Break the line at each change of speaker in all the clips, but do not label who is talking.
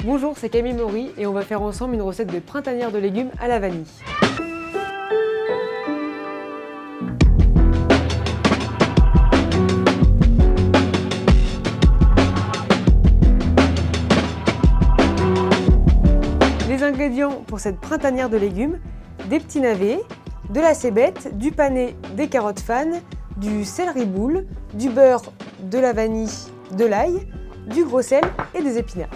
Bonjour, c'est Camille Maury et on va faire ensemble une recette de printanière de légumes à la vanille. Les ingrédients pour cette printanière de légumes: des petits navets, de la cébette, du panais, des carottes fan, du céleri boule, du beurre, de la vanille, de l'ail, du gros sel et des épinards.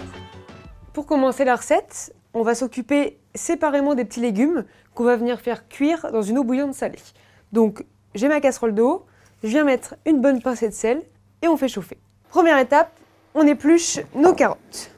Pour commencer la recette, on va s'occuper séparément des petits légumes qu'on va venir faire cuire dans une eau bouillante salée. Donc j'ai ma casserole d'eau, je viens mettre une bonne pincée de sel et on fait chauffer. Première étape, on épluche nos carottes.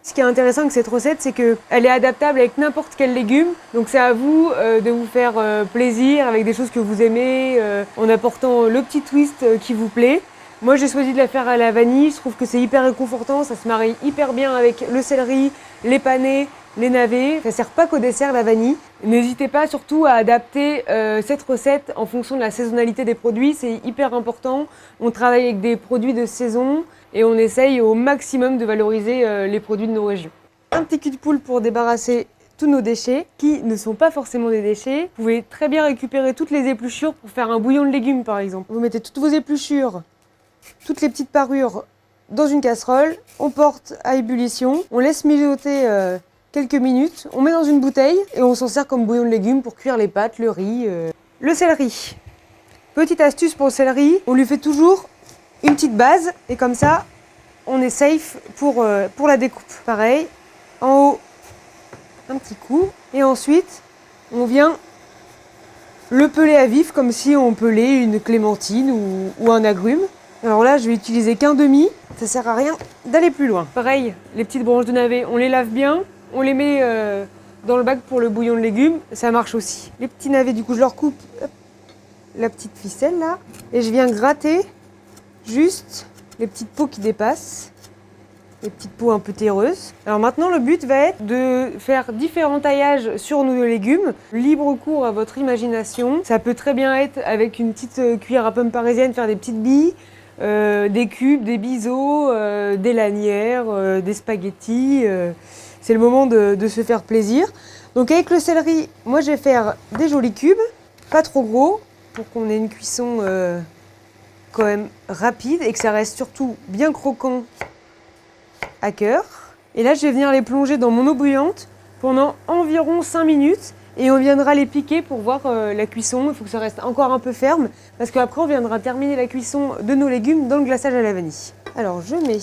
Ce qui est intéressant avec cette recette, c'est qu'elle est adaptable avec n'importe quel légume. Donc c'est à vous de vous faire plaisir avec des choses que vous aimez, en apportant le petit twist qui vous plaît. Moi j'ai choisi de la faire à la vanille, je trouve que c'est hyper réconfortant, ça se marie hyper bien avec le céleri, les panais, les navets. Ça ne sert pas qu'au dessert la vanille. N'hésitez pas surtout à adapter cette recette en fonction de la saisonnalité des produits, c'est hyper important. On travaille avec des produits de saison et on essaye au maximum de valoriser les produits de nos régions. Un petit cul de poule pour débarrasser tous nos déchets, qui ne sont pas forcément des déchets. Vous pouvez très bien récupérer toutes les épluchures pour faire un bouillon de légumes par exemple. Vous mettez toutes vos épluchures, toutes les petites parures dans une casserole, on porte à ébullition, on laisse mijoter quelques minutes, on met dans une bouteille et on s'en sert comme bouillon de légumes pour cuire les pâtes, le riz. Le céleri. Petite astuce pour le céleri, on lui fait toujours une petite base et comme ça on est safe pour la découpe. Pareil, en haut un petit coup et ensuite on vient le peler à vif comme si on pelait une clémentine ou un agrume. Alors là, je vais utiliser qu'un demi, ça sert à rien d'aller plus loin. Pareil, les petites branches de navet, on les lave bien, on les met dans le bac pour le bouillon de légumes, ça marche aussi. Les petits navets, du coup, je leur coupe la petite ficelle là, et je viens gratter juste les petites peaux qui dépassent, les petites peaux un peu terreuses. Alors maintenant, le but va être de faire différents taillages sur nos légumes, libre cours à votre imagination. Ça peut très bien être avec une petite cuillère à pommes parisienne, faire des petites billes, des cubes, des biseaux, des lanières, des spaghettis. C'est le moment de se faire plaisir. Donc avec le céleri, moi je vais faire des jolis cubes, pas trop gros, pour qu'on ait une cuisson quand même rapide et que ça reste surtout bien croquant à cœur. Et là je vais venir les plonger dans mon eau bouillante pendant environ 5 minutes. Et on viendra les piquer pour voir la cuisson. Il faut que ça reste encore un peu ferme parce qu'après on viendra terminer la cuisson de nos légumes dans le glaçage à la vanille. Alors je mets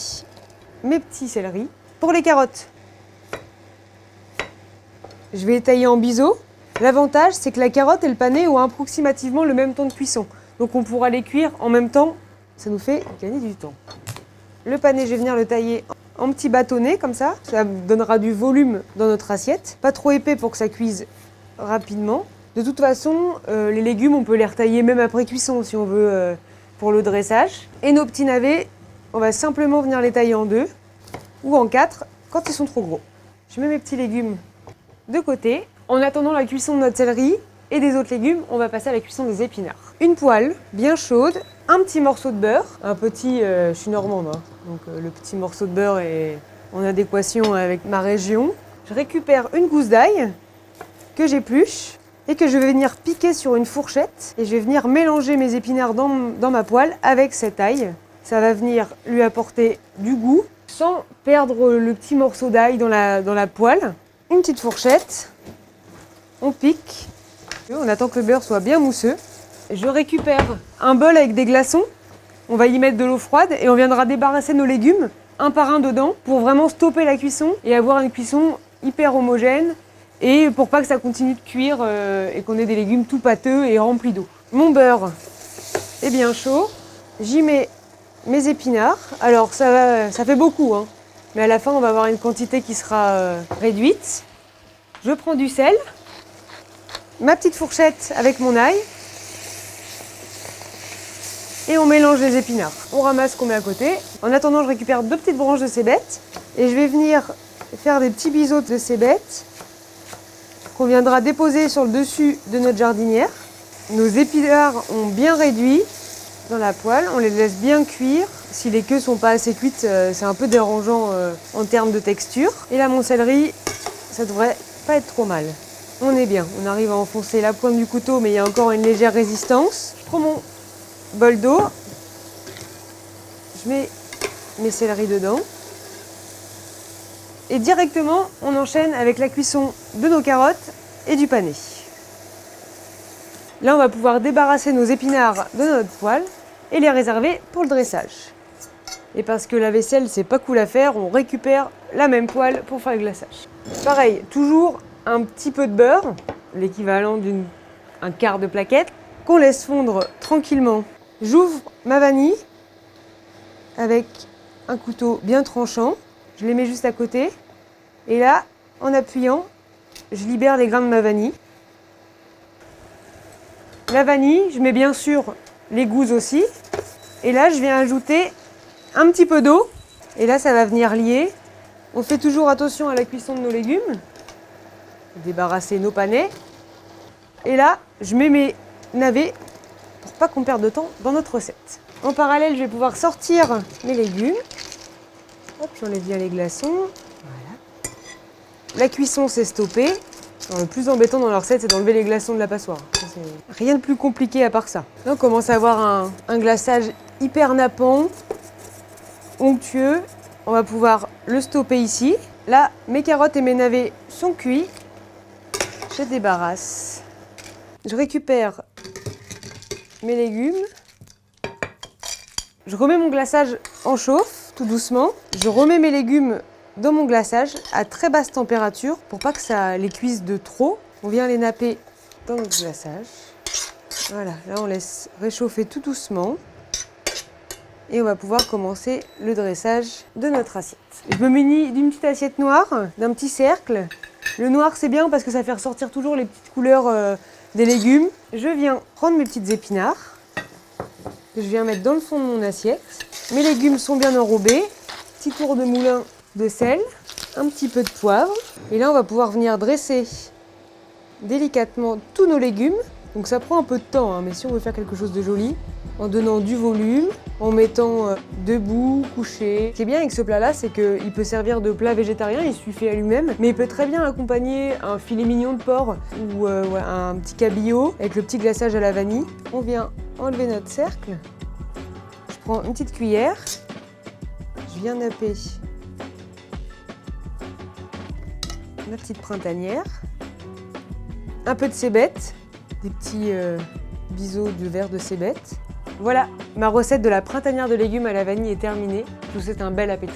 mes petits céleris. Pour les carottes, je vais les tailler en biseaux. L'avantage c'est que la carotte et le panais ont approximativement le même temps de cuisson. Donc on pourra les cuire en même temps. Ça nous fait gagner du temps. Le panais, je vais venir le tailler en petits bâtonnets comme ça. Ça donnera du volume dans notre assiette. Pas trop épais pour que ça cuise rapidement. De toute façon, les légumes, on peut les retailler même après cuisson si on veut pour le dressage. Et nos petits navets, on va simplement venir les tailler en 2 ou en 4 quand ils sont trop gros. Je mets mes petits légumes de côté. En attendant la cuisson de notre céleri et des autres légumes, on va passer à la cuisson des épinards. Une poêle bien chaude, un petit morceau de beurre. Un petit, je suis normande, hein, donc le petit morceau de beurre est en adéquation avec ma région. Je récupère une gousse d'ail que j'épluche et que je vais venir piquer sur une fourchette et je vais venir mélanger mes épinards dans ma poêle avec cet ail. Ça va venir lui apporter du goût sans perdre le petit morceau d'ail dans la poêle. Une petite fourchette, on pique, on attend que le beurre soit bien mousseux. Je récupère un bol avec des glaçons, on va y mettre de l'eau froide et on viendra débarrasser nos légumes un par un dedans pour vraiment stopper la cuisson et avoir une cuisson hyper homogène. Et pour pas que ça continue de cuire et qu'on ait des légumes tout pâteux et remplis d'eau. Mon beurre est bien chaud. J'y mets mes épinards. Alors ça fait beaucoup, hein, mais à la fin on va avoir une quantité qui sera réduite. Je prends du sel, ma petite fourchette avec mon ail et on mélange les épinards. On ramasse ce qu'on met à côté. En attendant, je récupère 2 petites branches de cébette et je vais venir faire des petits biseaux de cébette qu'on viendra déposer sur le dessus de notre jardinière. Nos épinards ont bien réduit. dans la poêle. On les laisse bien cuire. Si les queues sont pas assez cuites, c'est un peu dérangeant en termes de texture. Et là, mon céleri, ça devrait pas être trop mal. On est bien. On arrive à enfoncer la pointe du couteau, mais il y a encore une légère résistance. Je prends mon bol d'eau. Je mets mes céleris dedans. Et directement, on enchaîne avec la cuisson de nos carottes et du panais. Là, on va pouvoir débarrasser nos épinards de notre poêle et les réserver pour le dressage. Et parce que la vaisselle, c'est pas cool à faire, on récupère la même poêle pour faire le glaçage. Pareil, toujours un petit peu de beurre, l'équivalent d'un quart de plaquette, qu'on laisse fondre tranquillement. J'ouvre ma vanille avec un couteau bien tranchant. Je les mets juste à côté. Et là, en appuyant, je libère les grains de ma vanille. La vanille, je mets bien sûr les gousses aussi. Et là, je viens ajouter un petit peu d'eau. Et là, ça va venir lier. On fait toujours attention à la cuisson de nos légumes. Débarrasser nos panais. Et là, je mets mes navets pour pas qu'on perde de temps dans notre recette. En parallèle, je vais pouvoir sortir mes légumes. Hop, j'enlève bien les glaçons. Voilà. La cuisson s'est stoppée. Le plus embêtant dans la recette, c'est d'enlever les glaçons de la passoire. Rien de plus compliqué à part ça. Là, on commence à avoir un glaçage hyper nappant, onctueux. On va pouvoir le stopper ici. Là, mes carottes et mes navets sont cuits. Je débarrasse. Je récupère mes légumes. Je remets mon glaçage en chauffe, tout doucement. Je remets mes légumes dans mon glaçage à très basse température pour pas que ça les cuise de trop. On vient les napper dans notre glaçage. Voilà, là on laisse réchauffer tout doucement. Et on va pouvoir commencer le dressage de notre assiette. Je me munis d'une petite assiette noire, d'un petit cercle. Le noir c'est bien parce que ça fait ressortir toujours les petites couleurs des légumes. Je viens prendre mes petites épinards que je viens mettre dans le fond de mon assiette. Mes légumes sont bien enrobés. Petit tour de moulin de sel, un petit peu de poivre. Et là, on va pouvoir venir dresser délicatement tous nos légumes. Donc ça prend un peu de temps, hein, mais si on veut faire quelque chose de joli, en donnant du volume, en mettant debout, couché. Ce qui est bien avec ce plat-là, c'est qu'il peut servir de plat végétarien, il suffit à lui-même, mais il peut très bien accompagner un filet mignon de porc ou un petit cabillaud avec le petit glaçage à la vanille. On vient enlever notre cercle. Je prends une petite cuillère, je viens napper ma petite printanière, un peu de cébette, des petits biseaux de verre de cébette. Voilà, ma recette de la printanière de légumes à la vanille est terminée. Je vous souhaite un bel appétit.